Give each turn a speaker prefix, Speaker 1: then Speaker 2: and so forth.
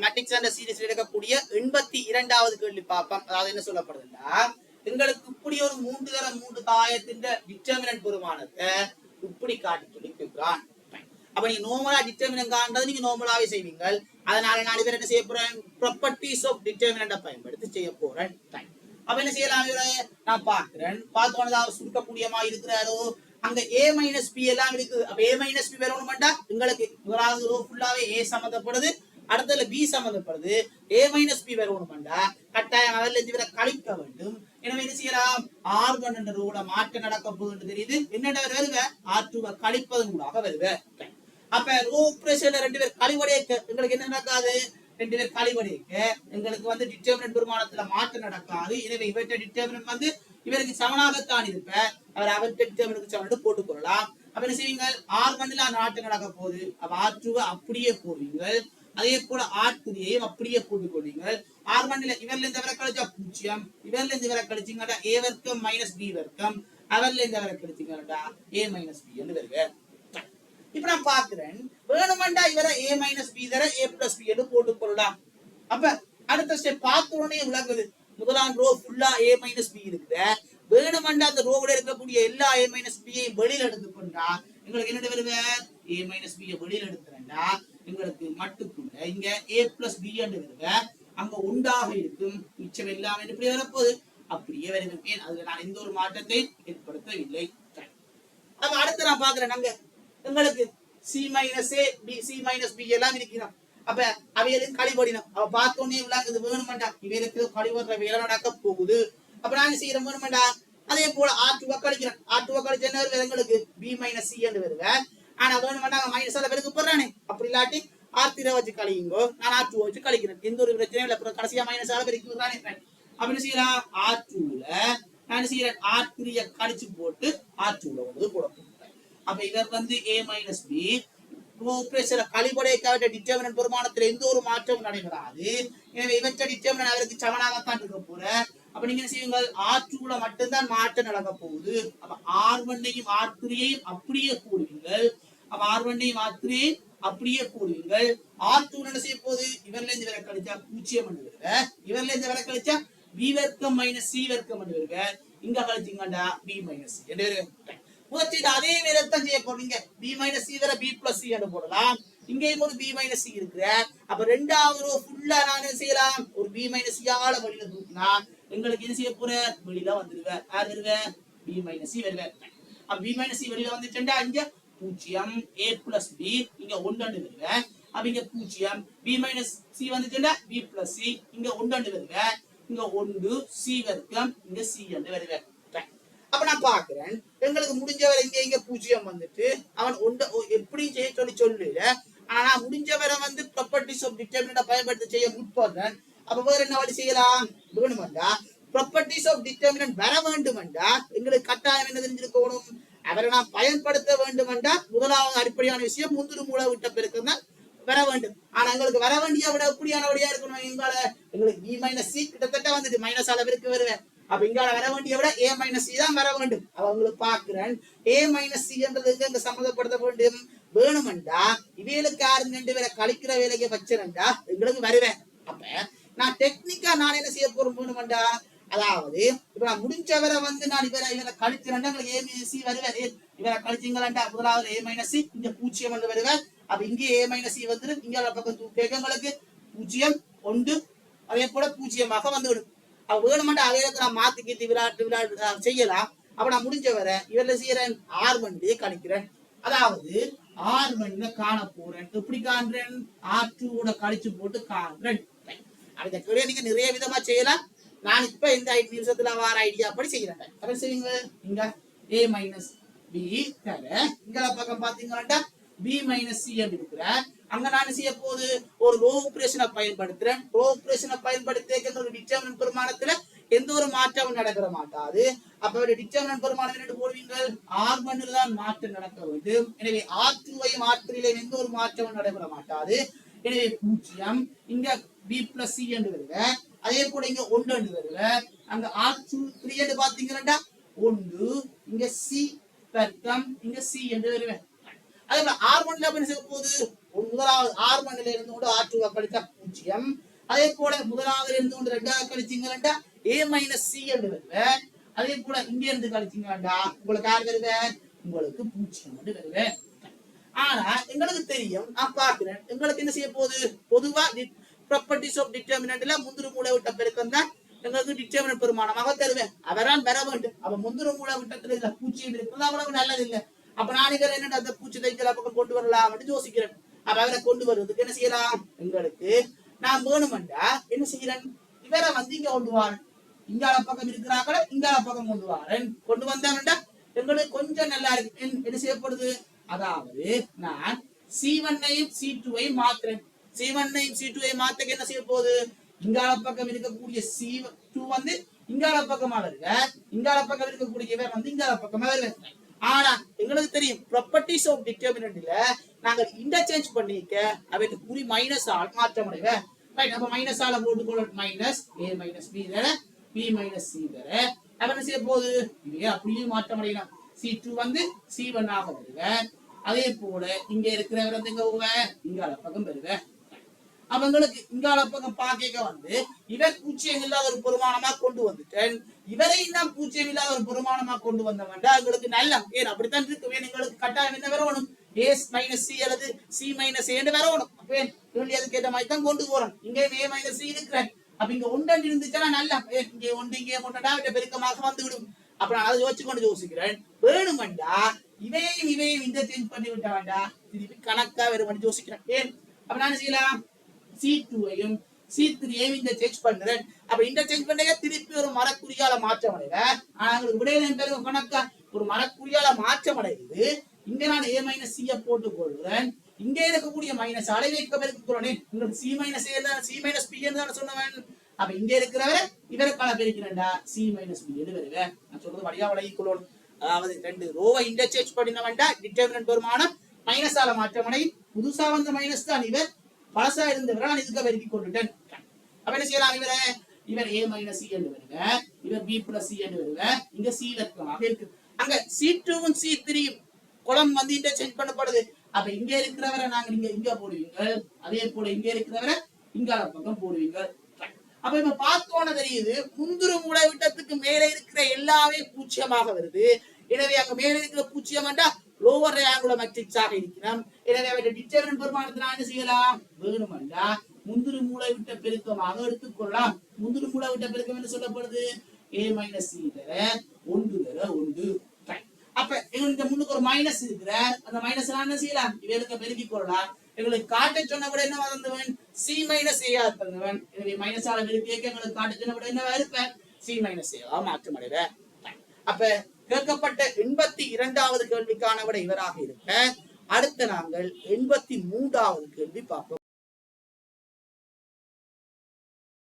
Speaker 1: Matrix என்ற சீரிஸ்ல எடுக்கக்கூடிய 82வது கேள்வி பார்ப்போம். அதாவது என்ன சொல்லப்படுதுன்னா, எங்களுக்கு இப்படி ஒரு 3 தாயத்தின் டிட்டர்மினன்ட் பெருமானத்தை இப்படி காட்டி சொல்லி கேட்கிறான். அப்ப நீங்க நார்மலா டிட்டர்மினன்ட் காண்றது நீங்க நார்மலாவே செய்வீங்க. அதனால நான் இவர் என்ன செய்ய போறேன், ப்ராப்பர்ட்டிஸ் ஆஃப் டிட்டர்மினன்ட் பயன்படுத்தி செய்ய போறேன். அப்ப என்ன செய்யலாம், நான் பாக்குறேன் பார்த்தோன்னதாவது சுருக்கக்கூடியமா இருக்கிறாரோ அங்க a மைனஸ் பி எல்லாம் இருக்குது. அப்ப a மைனஸ் பி வரணும்டா உங்களுக்கு முதலாவது ரோ ஃபுல்லாவே a சம்பந்தப்படுது, அடுத்ததுல பி சம்பந்தப்படுது. a மைனஸ் பி வரணும்டா கட்டாயம் அதில் இருந்து கழிக்க வேண்டும். எனவே என்ன செய்யலாம், R1 என்ற ரோட மாற்றம் நடக்க போகுது தெரியுது. என்னென்ன வருவ R2 கழிப்பதன் கூடாக வருவ. அப்ப ரோ ஆபரேஷன்ல ரெண்டு பேர் கழிவடைக்க எங்களுக்கு என்ன நடக்காது, ரெண்டு பேர் கழிவடைக்க எங்களுக்கு வந்து டிட்டர்மினன்ட் பெருமானத்துல மாற்றம் நடக்காது. எனவே இவற்றை டிட்டர்மினன்ட் வந்து இவருக்கு சமனாகத்தான் இருப்ப, அவர் அவற்றை டிட்டர்மினன்ட் சமன் போட்டுக்கொள்ளலாம். அப்ப என்ன செய்வீங்க, R1ல மாற்றம் நடக்க போகுது, அப்ப R2 அப்படியே போடுவீங்க. அதே போல R3ஐயும் அப்படியே போட்டுக்கொள்வீங்க. R1ல இவர்ல இருந்து வரை கழிச்சா 0, இவர்ல இருந்து வரை கழிச்சிங்கடா a வர்க்கம் மைனஸ் b வர்க்கம், அவர்ல இருந்து வரை கழிச்சிங்கடா a மைனஸ் b என்று வருக. இப்ப நான் பாக்குறேன் வேணுமெண்டா இவரை a மைனஸ் b தர a பிளஸ் b என்று போட்டுக்கொள்ளலாம். அப்ப அடுத்த ஸ்டெப் பார்த்த உடனே விளங்குது, முதலாம் ரோ ஃபுல்லா a மைனஸ் b இருக்குது. வேணுமெண்டா அந்த ரோவோட இருக்கக்கூடிய எல்லா a மைனஸ் b ஐயும் வெளியில எடுத்துக்கொண்டா எங்களுக்கு என்ன வருவ, a மைனஸ் b வெளியில எடுத்துறேன்டா எங்களுக்கு மட்டுக்குள்ள இங்க a பிளஸ் b என்று வருவ. அங்க உண்டாக இருக்கும், மிச்சம் எல்லாம் எப்படி வரப்போகுது அப்படியே வருவேன். அதுல நான் எந்த ஒரு மாற்றத்தை ஏற்படுத்தவில்லை. அப்ப அடுத்து நான் பாக்குறேன் அங்க எங்களுக்கு சி மைனஸ் ஏ பி சி மைனஸ் பி எல்லாம் இருக்கிறோம். அப்ப அவைகளுக்கு கழிபடினோம். அவ பார்த்தோன்னே விளாக்குது வேணுமெண்டா இவைகளுக்கு கழிவுற வேலை நடக்க போகுது. அப்ப நான் செய்யறேன் வேணுமெண்டா அதே போல R2 கழிக்கிறேன். R2 கழிச்ச என்ன வருது எங்களுக்கு b மைனஸ் சி என்று வருவேன். ஆனா வேணுமெண்டா மைனஸ் ஆல பெருக்கு போடுறானே, அப்படி இல்லாட்டி R3 வச்சு கழியுங்கோ, நான் R2 வச்சு கழிக்கிறேன், எந்த ஒரு பிரச்சனையும் இல்லை. கடைசியா மைனஸ் ஆல பெருக்கு போடுறானே. அப்படின்னு செய்யலாம், R2ல நான் செய்யறேன் R3 கழிச்சு போட்டு R2ல வந்து போட போறேன். அப்ப இவர் வந்து a மைனஸ் பி கழிபடைக்காக டிட்டர்மினன்ட் பெருமானத்தில் எந்த ஒரு மாற்றமும் நடைபெறாது. எனவே இவற்றை டிட்டர்மினன்ட் அவருக்கு சமனாகத்தான் இருக்க போற. அப்ப நீங்க என்ன செய்வீங்க, R2ல மட்டும்தான் மாற்றம் நடக்க போகுது. அப்ப R1ஐயும் R3ஐயும் அப்படியே போடுவீங்க. அப்ப R1ஐயும் R3ஐயும் அப்படியே போடுவீங்க. R2 என்ன செய்ய போகுது, இவர்ல இருந்து வரை கழிச்சா 0 என்று வருவ, இவர்ல இருந்து வரை கழிச்சா b வர்க்கம் மைனஸ் c வர்க்கம் என்று வருவ. இங்க கழிச்சிங்கடா b மைனஸ் c என்று வருவ. அதே வேலைத்தான் செய்ய போறீங்க, b மைனஸ் சி வர b பிளஸ் சி என்று போடலாம். இங்கேயும் ஒரு b மைனஸ் சி இருக்கு. அப்ப ரெண்டாவது ரோ ஃபுல்லா நான் என்ன செய்யலாம், ஒரு b மைனஸ் சி ஆல வெளியில தூக்கினா எங்களுக்கு என்ன செய்ய போற, வெளியில வந்துருவேன். யார் வருவேன், b மைனஸ் சி வருவேன். அப்ப b மைனஸ் சி வெளியில வந்துட்டா இங்க 0 a பிளஸ் b இங்க 1 வருவேன். அப்ப இங்க 0 b மைனஸ் சி வந்துட்டா b பிளஸ் சி இங்க 1 வருவேன். இங்க 1 c வர்க்கம் இங்க c என்று வருவேன். அப்ப நான் பாக்குறேன் எங்களுக்கு முடிஞ்சவரை இங்க 0 வந்துட்டு அவன் எப்படி செய்ய சொல்லல. ஆனா முடிஞ்சவரை வந்து ப்ராப்பர்ட்டிஸ் ஆஃப் டிட்டர்மினன்ட் பயன்படுத்தி செய்ய முற்படுறேன். அப்ப வேற என்ன வழி செய்யலாம், வேணுமெண்டா ப்ராப்பர்ட்டிஸ் ஆஃப் டிட்டர்மினன்ட் வர வேண்டுமெண்டா எங்களுக்கு கட்டாயம் என்ன தெரிஞ்சிருக்கணும், அவரை நான் பயன்படுத்த வேண்டுமெண்டா முதலாவது அடிப்படையான விஷயம் முந்திரு மூல விட்ட பெருக்கம் தான் வர வேண்டும். ஆனா எங்களுக்கு வர வேண்டிய விட எப்படியான வழியா இருக்கணும், எங்களுக்கு b மைனஸ் சி கிட்டத்தட்ட வந்துட்டு மைனஸ் அளவிற்கு வருவேன். அப்ப இங்க வர வேண்டிய விட a மைனஸ் சி தான் வர வேண்டும். அவங்களுக்கு பாக்குறேன் a மைனஸ் சி என்றதுக்கு இங்க சம்மந்தப்படுத்த வேண்டும். வேணுமெண்டா இவைகளுக்கு யாரும் ரெண்டு பேரை கழிக்கிற வேலைக்கு வச்சிருந்தா எங்களுக்கு வருவேன். அப்ப நான் டெக்னிக்கா நான் என்ன செய்ய போறேன், வேணுமெண்டா அதாவது இப்ப நான் முடிஞ்சவரை வந்து நான் இவரை கழிச்சிருந்தா எங்களுக்கு a மைனஸ் சி வருவேன். இவரை கழிச்சிங்களா முதலாவது a மைனஸ் சி இங்க 0 வந்து வருவேன். அப்ப இங்கே a மைனஸ் சி வந்துடும், இங்க பக்கம் எங்களுக்கு 0 1 அதே போல 0 வந்துவிடும். அவ வேணுமெண்டா அவைகளுக்கு நான் மாத்தி கீத்தி விளையாட்டு செய்யலாம். அப்ப நான் முடிஞ்ச வர இவர்ல செய்யறேன் R1 கழிக்கிறேன். அதாவது R1 காண போறேன். எப்படி காண்றேன், R2 கழிச்சு போட்டு காண்றேன். அந்த கேள்வியை நீங்க நிறைய விதமா செய்யலாம். நான் இப்ப இந்த நிமிஷத்துல வார ஐடியா அப்படி செய்யறேன். அப்படி செய்வீங்க, இங்க a மைனஸ் b தர இங்க பக்கம் பாத்தீங்கன்னா b மைனஸ் சி என்று இருக்கிற அங்க நான் செய்ய போது ஒரு ரோ ஆபரேஷனை பயன்படுத்துறேன். ரோ ஆபரேஷனை பயன்படுத்தி டிட்டர்மினன்ட் பெருமானத்துல எந்த ஒரு மாற்றமும் நடக்க மாட்டாது. அப்ப டிட்டர்மினன்ட் பெருமானம் என்ன போடுவீங்க, R1 தான் மாற்றம் நடக்க வேண்டும். எனவே R2ஐயும் R3ஐயும் எந்த ஒரு மாற்றமும் நடைபெற மாட்டாது. எனவே 0 இங்க b பிளஸ் சி என்று வருவ. அதே போல இங்க 1 என்று வருவ. அங்க R3 என்று பாத்தீங்கன்னா 1 இங்க c வர்க்கம் இங்க c என்று வருவேன். அதே போல R1 என்ன செய்ய போகுது, முதலாவது R1 இருந்து கொண்டு R2 கழிச்சா 0. அதே போல முதலாவது இருந்து கொண்டு 2 கழிச்சீங்கன்னா A - C என்று வருவேன். அதே போல இங்க இருந்து கழிச்சீங்கன்னா உங்களுக்கு யார் வருவேன்? உங்களுக்கு 0 என்று வருவேன். ஆனா எங்களுக்கு தெரியும், நான் பாக்குறேன், எங்களுக்கு என்ன செய்ய போகுது? பொதுவா ப்ராப்பர்ட்டிஸ் ஆஃப் டிட்டர்மினன்ட்ல முந்திரு மூலை விட்ட பெருக்கம் தான் எங்களுக்கு டிட்டர்மினன்ட் பெருமானமாக தருவேன். அவரால் பெற வேண்டும். அப்ப முந்திரு மூலை விட்டத்துல இதுல 0 இருக்குது, அவ்வளவு நல்லது இல்லை. அப்ப நான் என்ன அந்த பூச்சியத்தை பக்கம் கொண்டு வரலாம் அப்படின்னு யோசிக்கிறேன். அப்ப அவரை கொண்டு வருவதுக்கு என்ன செய்யலாம்? எங்களுக்கு நான் வேணுமெண்டா என்ன செய்யறேன்? இவரை வந்து இங்க கொண்டு வாரன், இங்கால பக்கம் இருக்கிறாங்கள இங்கால பக்கம் கொண்டு வாரன். கொண்டு வந்தாங்கண்டா எங்களுக்கு கொஞ்சம் நல்லா இருக்கு. என்ன செய்யப்படுது? அதாவது நான் C1ஐயும் C2ஐயும் மாத்துறேன். C1ஐயும் C2ஐயும் மாத்தக்க என்ன செய்ய போகுது? இங்கால பக்கம் இருக்கக்கூடிய C2 வந்து இங்கால பக்கமா வருக, இங்கால பக்கம் இருக்கக்கூடிய இவர் வந்து இங்கால பக்கமா வருவேன். ஆனா எங்களுக்கு தெரியும் ப்ராப்பர்ட்டிஸ் ஆஃப் டிட்டர்மினன்ட்ல நாங்கள் இன்டர்சேஞ்ச் பண்ணிக்க அவைக்கு குறி மைனஸ் ஆல் மாற்றம் அடைவேன். ரைட், அப்ப மைனஸ் ஆல போட்டுக்கொள்ள மைனஸ் A - B தர B - C தர அப்ப என்ன செய்ய போகுது? இவையே அப்படியே மாற்றம் அடையலாம். C2 வந்து C1 ஆக வருவேன். அதே போல இங்க இருக்கிறவர் வந்து எங்க போவேன்? இங்கால பக்கம் வருவேன். அவங்களுக்கு இங்கால பக்கம் பாக்க வந்து இவர் 0 இல்லாத ஒரு பெருமானமா கொண்டு வந்துட்டேன். இவரை நாம் 0 இல்லாத ஒரு பெருமானமா கொண்டு வந்தவன்டா எங்களுக்கு நல்ல ஏன் அப்படித்தான் இருக்கு. எங்களுக்கு கட்டாயம் என்ன வரணும்? A - C அல்லது C - A என்று வரணும். அதுக்கு ஏற்ற மாதிரி தான் கொண்டு போறோம். இங்கே A - C இருக்கிறேன். அப்ப இங்க ஒன்றன் இருந்துச்சுன்னா நல்லா இங்கே ஒன்று இங்கே கொண்டா பெருக்கமாக வந்து விடும். அப்ப நான் அதை யோசிச்சு யோசிக்கிறேன். வேணுமெண்டா இவையும் இன்டர்சேஞ்ச் பண்ணி விட்ட வேண்டாம், திருப்பி கணக்கா வேறு யோசிக்கிறேன். ஏன் அப்ப நான் செய்யலாம்? C2ஐயும் C3ஐயும் இன்டர்சேஞ்ச் பண்றேன். அப்ப இன்டர்சேஞ்ச் பண்ண திருப்பி ஒரு மரக்குறியால மாற்றம் அடைவேன். ஆனா விடையில பேருக்கு கணக்கா ஒரு மரக்குறியால மாற்றம் அடையுது. இங்க நான் A - C போட்டுக் கொள்கிறேன். இங்க இருக்கக்கூடிய மைனஸ் அளவைக்க பெருக்கிறேன். உங்களுக்கு C - A தான் C - B தான் சொன்னவன். அப்ப இங்க இருக்கிறவரை இவருக்கான பெருக்கிறேன்டா C - B எது வருவேன். நான் சொல்றது வழியா வழங்கிக் கொள்ளணும். அதாவது 2 ரோவை இன்டர்சேஞ்ச் பண்ணினவன்டா டிட்டர்மினன்ட் பெருமானம் மைனஸ் ஆல மாற்றம் அடை. புதுசா வந்த மைனஸ் தான் இவர், பழசா இருந்தவரை நான் இதுக்கு பெருக்கி கொண்டுட்டேன். அப்ப என்ன செய்யலாம்? இவர் A - C என்று வருவேன், இவர் B + C என்று வருவேன். இங்க C வர்க்கமாக இருக்கு. அங்க C2வும் C3யும் குளம் வந்து இன்டர்சேஞ்ச் பண்ணப்படுது. அப்ப இங்க இருக்கிறவரை நாங்க இங்க போடுவீங்க, அதே போல இங்க இருக்கிறவரை இங்கால பக்கம் போடுவீங்க. அப்ப இப்ப பார்த்தோன்னு தெரியுது, முந்திரு மூளை விட்டத்துக்கு மேல இருக்கிற எல்லாமே 0 வருது. எனவே அங்க மேல இருக்கிற 0 லோவர் ட்ரையாங்குலர் மேட்ரிக்ஸாக இருக்கிறோம். எனவே அவருடைய டிட்டர்மினன்ட் பெருமானத்தை நான் என்ன செய்யலாம்? வேணுமெண்டா முந்திரு மூளை விட்ட பெருக்கமாக எடுத்துக்கொள்ளலாம். முந்திரு மூளை விட்ட பெருக்கம் என்ன சொல்லப்படுது? A - C தர 1 தர 1. அப்ப எங்களுக்கு முன்னுக்கு ஒரு மைனஸ் இருக்கிற அந்த மைனஸ் என்ன செய்யலாம்? இவருக்கு பெருக்கிக் கொள்ளலாம். எங்களுக்கு காட்ட சொன்ன விட என்ன வந்தவன்? C - A தந்தவன். எனவே மைனஸ் ஆல பெருக்கி எங்களுக்கு காட்ட சொன்ன விட என்ன இருப்பேன்? C - A மாற்றம் அடைவேன். அப்ப கேட்கப்பட்ட 82வது கேள்விக்கான விட இவராக இருக்க. அடுத்த நாங்கள் 83வது கேள்வி பார்ப்போம்.